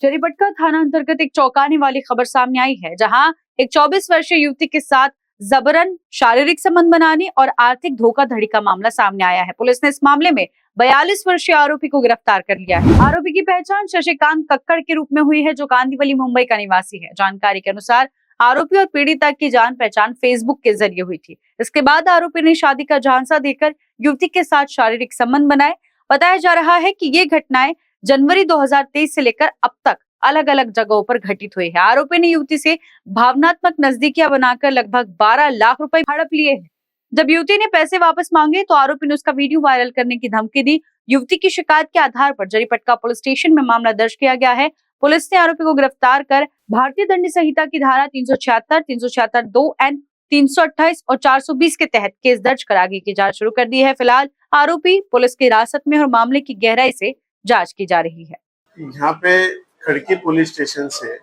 जरीपटका थाना अंतर्गत एक चौंकाने वाली खबर सामने आई है, जहां एक 24 वर्षीय युवती के साथ जबरन शारीरिक संबंध बनाने और आर्थिक धोखाधड़ी का मामला सामने आया है। पुलिस ने इस मामले में 42 वर्षीय आरोपी को गिरफ्तार कर लिया है। आरोपी की पहचान शशिकांत कक्कड़ के रूप में हुई है, जो कांदिवली मुंबई का निवासी है। जानकारी के अनुसार आरोपी और पीड़िता की जान पहचान फेसबुक के जरिए हुई थी। इसके बाद आरोपी ने शादी का झांसा देकर युवती के साथ शारीरिक संबंध बनाए। बताया जा रहा है कि ये घटनाएं जनवरी 2023 से लेकर अब तक अलग अलग जगहों पर घटित हुई है। आरोपी ने युवती से भावनात्मक नजदीकियां बनाकर लगभग 12 लाख रुपए हड़प लिए हैं। जब युवती ने पैसे वापस मांगे तो आरोपी ने उसका वीडियो वायरल करने की धमकी दी। युवती की शिकायत के आधार पर जरीपटका पुलिस स्टेशन में मामला दर्ज किया गया है। पुलिस ने आरोपी को गिरफ्तार कर भारतीय दंड संहिता की धारा 376, 376(2)(N), 328 और 420 के तहत केस दर्ज कर आगे की जांच शुरू कर दी है। फिलहाल आरोपी पुलिस की हिरासत में और मामले की गहराई से जांच की जा रही है। यहाँ पे खड़की पुलिस स्टेशन से,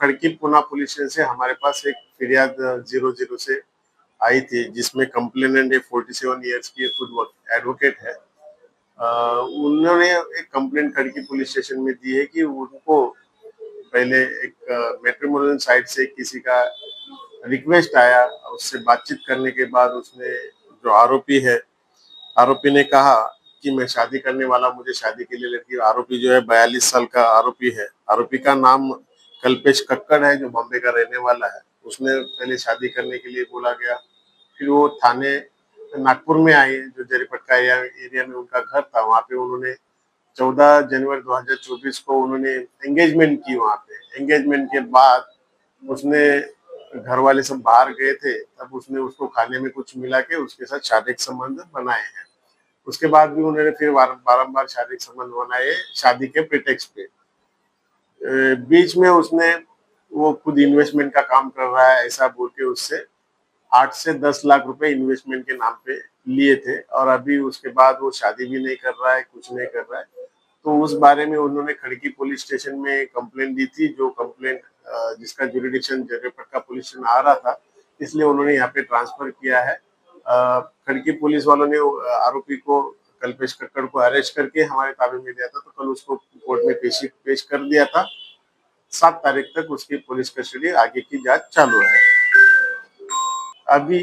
खड़की पुना पुलिस स्टेशन से हमारे पास एक फिरियाद 00 से आई थी, जिसमें कंप्लेनेंट 47 ईयर्स की खुद एडवोकेट है। उन्होंने एक कंप्लेंट खड़की पुलिस स्टेशन में दी है कि उनको पहले एक मैट्रिमोनियल साइट से किसी का रिक्वेस्ट आया। उससे बातचीत करने के बाद उसने, जो आरोपी ने कहा कि मैं शादी करने वाला, मुझे शादी के लिए लड़की। आरोपी जो है 42 साल का आरोपी है। आरोपी का नाम कल्पेश कक्कड़ है, जो बॉम्बे का रहने वाला है। उसने पहले शादी करने के लिए बोला गया। फिर वो थाने नागपुर में आए, जो जरीपटका एरिया में उनका घर था। वहाँ पे उन्होंने 14 जनवरी 2024 को उन्होंने एंगेजमेंट की। वहाँ पे एंगेजमेंट के बाद उसने, घर वाले सब बाहर गए थे, तब उसने उसको खाने में कुछ मिला के उसके साथ शारीरिक संबंध बनाए हैं। उसके बाद भी उन्होंने फिर बारंबार शारीरिक संबंध बनाए शादी के प्रिटेक्स्ट पे। बीच में उसने, वो खुद इन्वेस्टमेंट का काम कर रहा है ऐसा बोल के उससे 8 से 10 लाख रुपए इन्वेस्टमेंट के नाम पे लिए थे। और अभी उसके बाद वो शादी भी नहीं कर रहा है, कुछ नहीं कर रहा है। तो उस बारे में उन्होंने खड़की पुलिस स्टेशन में कंप्लेंट दी थी, जो कंप्लेंट जिसका जुरिडिक्शन जरीपटका पुलिस स्टेशन आ रहा था, इसलिए उन्होंने यहाँ पे ट्रांसफर किया है। खड़की पुलिस वालों ने आरोपी को, कल्पेश कक्कड़ को अरेस्ट करके हमारे ताबे में दिया था। तो कल उसको कोर्ट में पेश कर दिया था। 7 तारीख तक उसकी पुलिस कस्टडी, आगे की जांच चालू है। अभी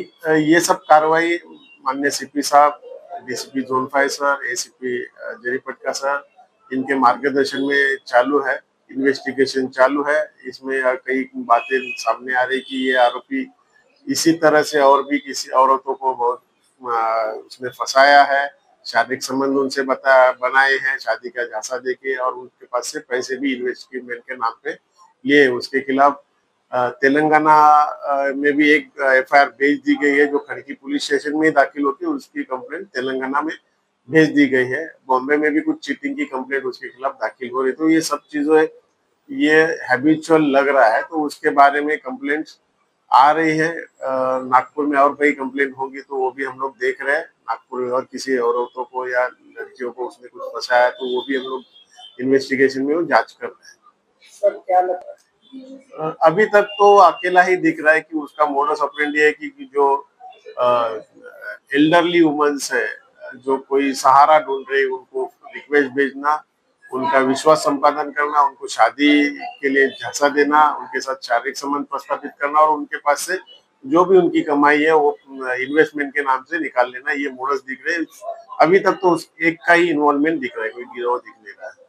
ये सब कार्रवाई माननीय सीपी साहब, DCP zone 5 sir, ACP Jaripatka sir, इनके मार्गदर्शन में चालू है। इन्वेस्टिगेशन चालू है। इसमें कई बातें सामने आ रही कि ये आरोपी इसी तरह से और भी किसी औरतों को बहुत उसने फंसाया है, शारीरिक संबंध उनसे बनाए हैं, शादी का झांसा देके, और उनके पास से पैसे भी इन्वेस्टमेंट के नाम पे लिए। उसके खिलाफ तेलंगाना में भी एक एफआईआर भेज दी गई है, जो खड़की पुलिस स्टेशन में दाखिल होती है। उसकी कंप्लेंट तेलंगाना में भेज दी गई है। बॉम्बे में भी कुछ चीटिंग की कंप्लेंट उसके खिलाफ दाखिल हो रही। तो ये सब चीजें, ये हैबिचुअल लग रहा है, तो उसके बारे में कंप्लेंट आ रही है। नागपुर में और कई कंप्लेंट होगी, तो वो भी हम लोग देख रहे हैं। नागपुर में और किसी औरतों को या लड़कियों को उसने कुछ फंसाया, तो वो भी हम लोग इन्वेस्टिगेशन में वो जांच कर रहे हैं। सर, क्या लगता है? अभी तक तो अकेला ही दिख रहा है कि उसका मोडस ऑपरेंडी है कि जो एल्डरली वुमेन्स है, जो कोई सहारा ढूंढ रही, उनको रिक्वेस्ट भेजना, उनका विश्वास संपादन करना, उनको शादी के लिए झांसा देना, उनके साथ शारीरिक संबंध प्रस्तावित करना, और उनके पास से जो भी उनकी कमाई है वो इन्वेस्टमेंट के नाम से निकाल लेना। ये मोडस दिख रहे हैं। अभी तक तो एक का ही इन्वॉल्वमेंट दिख रहा है, कोई गिरोह दिख नहीं रहा है।